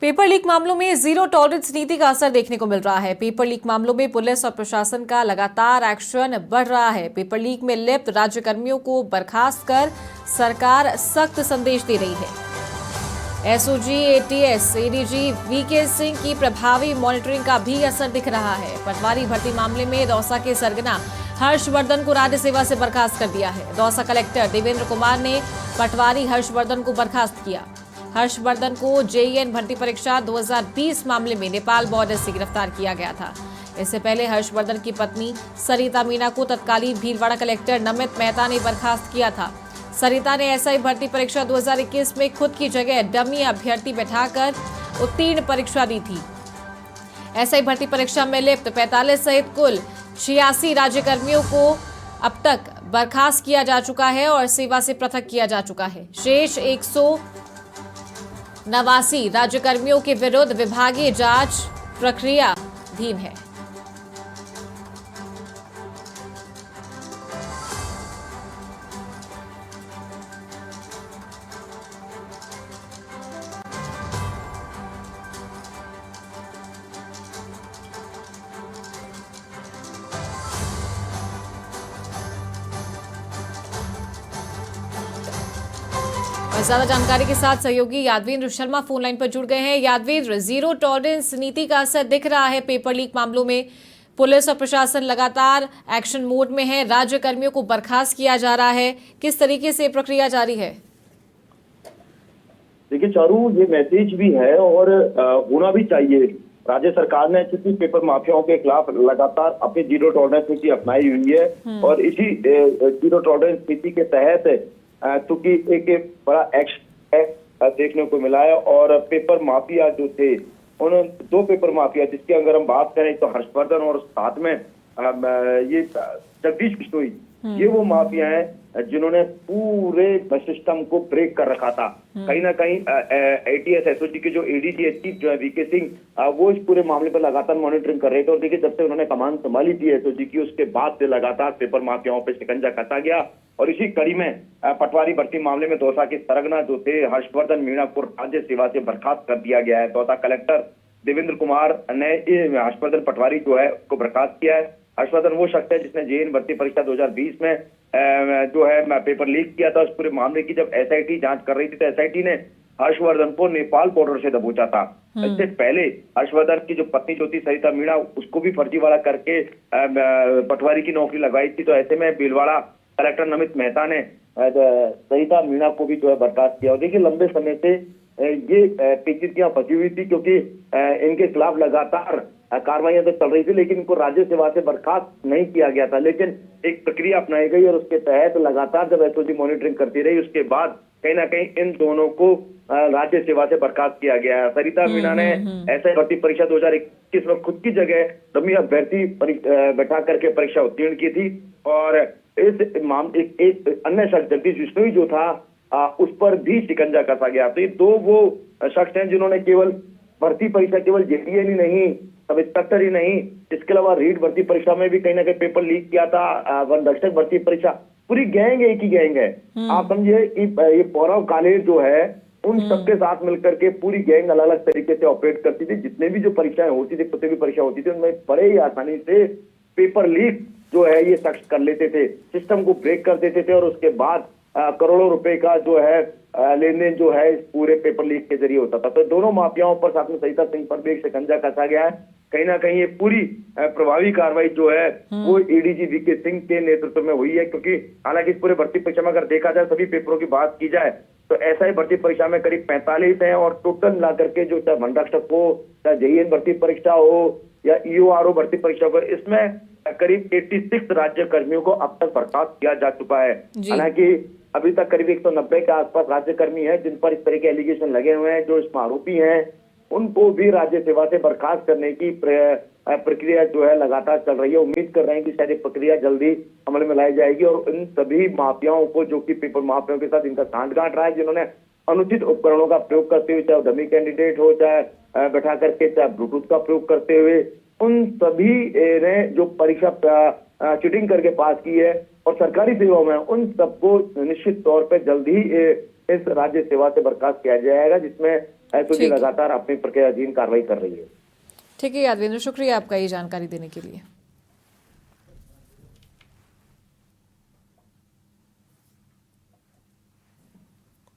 Paper leak मामलों में zero tolerance नीति का असर देखने को मिल रहा है। पेपर लीक मामलों में पुलिस और प्रशासन का लगातार एक्शन बढ़ रहा है। पेपर लीक में लिप्त राज्यकर्मियों को बर्खास्त कर सरकार सख्त संदेश दे रही है। SOG, ATS, ADG VK Singh की प्रभावी मॉनिटरिंग का भी असर दिख रहा है। पटवारी भर्ती मामले में दौसा के सरगना हर्षवर्धन को राज्य सेवा से बर्खास्त कर दिया है। दौसा कलेक्टर देवेंद्र कुमार ने पटवारी हर्षवर्धन को बर्खास्त किया। हर्षवर्धन को जेईएन भर्ती परीक्षा 2020 मामले में नेपाल बॉर्डर से गिरफ्तार किया गया था। इससे पहले हर्षवर्धन की पत्नी सरिता मीणा को तत्कालीन भीलवाड़ा कलेक्टर नमित मेहता ने बर्खास्त किया था। सरिता ने एसआई भर्ती परीक्षा 2021 में खुद की जगह डमी अभ्यर्थी बैठाकर उत्तीर्ण परीक्षा दी थी। एसआई भर्ती परीक्षा में लिप्त 45 सहित कुल 86 राज्यकर्मियों को अब तक बर्खास्त किया जा चुका है और सेवा से पृथक किया जा चुका है। शेष 189 राज्यकर्मियों के विरुद्ध विभागीय जांच प्रक्रियाधीन है। ज्यादा जानकारी के साथ सहयोगी यादवेंद्र शर्मा फोन लाइन पर जुड़ गए हैं। यादवेंद्र, जीरो टॉलरेंस नीति का असर दिख रहा है पेपर लीक मामलों में। पुलिस और प्रशासन लगातार एक्शन मोड में है। राज्य कर्मियों को बर्खास्त किया जा रहा है। किस तरीके से प्रक्रिया जारी है? देखिए चारू, ये मैसेज भी है और होना भी चाहिए। राज्य सरकार ने चूंकि पेपर माफियाओं के खिलाफ लगातार अपनी जीरो टॉलरेंस नीति अपनाई हुई है और इसी जीरो टॉलरेंस नीति के तहत चूंकि एक बड़ा एक्शन देखने को मिला है और पेपर माफिया जो थे, उन दो पेपर माफिया जिसकी अगर हम बात करें तो हर्षवर्धन और साथ में ये जगदीश बिश्नोई, ये वो माफिया हैं जिन्होंने पूरे सिस्टम को ब्रेक कर रखा था। कहीं ना कहीं एटीएस, एसओजी के जो एडीजी चीफ जो है वीके सिंह, वो इस पूरे मामले पर लगातार मॉनिटरिंग कर रहे थे और देखिए जब से उन्होंने कमान संभाली थी एसओजी की, उसके बाद से लगातार पेपर माफियाओं पर शिकंजा कसा गया और इसी कड़ी में पटवारी भर्ती मामले में दौसा के सरगना जो थे हर्षवर्धन मीणा को राज्य सेवा से बर्खास्त कर दिया गया है। दौसा कलेक्टर देवेंद्र कुमार ने हर्षवर्धन पटवारी जो है उसको बर्खास्त किया है। हर्षवर्धन वो शख्स है जिसने जेईएन भर्ती परीक्षा 2020 में जो है पेपर लीक किया था। उस पूरे मामले की जब एसआईटी जांच कर रही थी तो एसआईटी ने हर्षवर्धन को नेपाल बॉर्डर से दबोचा था। इससे पहले हर्षवर्धन की जो पत्नी जो थी सरिता मीणा, उसको भी फर्जीवाड़ा करके पटवारी की नौकरी लगाई थी। तो ऐसे में भीलवाड़ा कलेक्टर नमित मेहता ने सरिता मीणा को भी जो है बर्खास्त किया। और देखिए लंबे समय से ये पेचीदगियां फंसी हुई थी क्योंकि इनके खिलाफ लगातार कार्रवाइयां तो चल रही थी, लेकिन इनको राज्य सेवा से बर्खास्त नहीं किया गया था। लेकिन एक प्रक्रिया अपनाई गई और उसके तहत लगातार जब एसओजी मॉनिटरिंग करती रही, उसके बाद कहीं ना कहीं इन दोनों को राज्य सेवा से बर्खास्त किया गया है। सरिता मीणा ने एसआई भर्ती परीक्षा 2021 में खुद की जगह डमी अभ्यर्थी बैठा करके परीक्षा उत्तीर्ण की थी और इस मामले एक अन्य शख्स जगदीश बिश्नोई जो था उस पर भी शिकंजा कसा गया। तो ये दो वो शख्स हैं जिन्होंने केवल भर्ती परीक्षा, केवल जेईएन ही नहीं, सब इंस्पेक्टर ही नहीं, इसके अलावा रीट भर्ती परीक्षा में भी कहीं ना कहीं पेपर लीक किया था। वन रक्षक भर्ती परीक्षा, पूरी गैंग एक ही गैंग है। आप समझिए कि ये पौरव कालेर जो है उन सबके साथ मिलकर के पूरी गैंग अलग अलग तरीके से ऑपरेट करती थी। जितने भी जो परीक्षाएं होती थी, कोई भी परीक्षा होती थी, उनमें बड़े ही आसानी से पेपर लीक जो है ये शख्स कर लेते थे, सिस्टम को ब्रेक कर देते थे और उसके बाद करोड़ों रुपए का जो है लेन देन जो है इस पूरे पेपर लीक के जरिए होता था। तो दोनों माफियाओं पर, साथ में सरिता सिंह पर भी एक शिकंजा कसा गया है। कहीं ना कहीं ये पूरी प्रभावी कार्रवाई जो है वो एडीजी वीके सिंह के नेतृत्व में हुई है, क्योंकि हालांकि इस पूरे भर्ती परीक्षा में अगर देखा जाए, सभी पेपरों की बात की जाए तो एसआई भर्ती परीक्षा में करीब 45 है और टोटल मिला करके जो चाहे वन रक्षक हो, चाहे जेईएन भर्ती परीक्षा हो या ईओआरओ भर्ती परीक्षा हो, इसमें करीब 86 राज्य कर्मियों को अब तक बर्खास्त किया जा चुका है। हालांकि अभी तक करीब 190 के आसपास राज्यकर्मी हैं जिन पर इस तरह के एलिगेशन लगे हुए हैं, जो इसमें आरोपी हैं, उनको भी राज्य सेवा से बर्खास्त करने की प्रक्रिया जो है लगातार चल रही है। उम्मीद कर रहे हैं कि शायद ये प्रक्रिया जल्दी अमल में लाई जाएगी और इन सभी माफियाओं को, जो कि पेपर माफियाओं के साथ इनका सांठगांठ रहा है, जिन्होंने अनुचित उपकरणों का प्रयोग करते हुए, चाहे डमी कैंडिडेट हो, चाहे बैठा करके, चाहे ब्लूटूथ का प्रयोग करते हुए, उन सभी ने जो परीक्षा चीटिंग करके पास की है और सरकारी सेवाओं में, उन सबको निश्चित तौर पर जल्द ही इस राज्य सेवा से बर्खास्त किया जाएगा, जिसमें एसओजी ठीक है। लगातार अपनी प्रक्रियाधीन कार्रवाई कर रही है। ठीक है यादवेंद्र, शुक्रिया आपका ये जानकारी देने के लिए।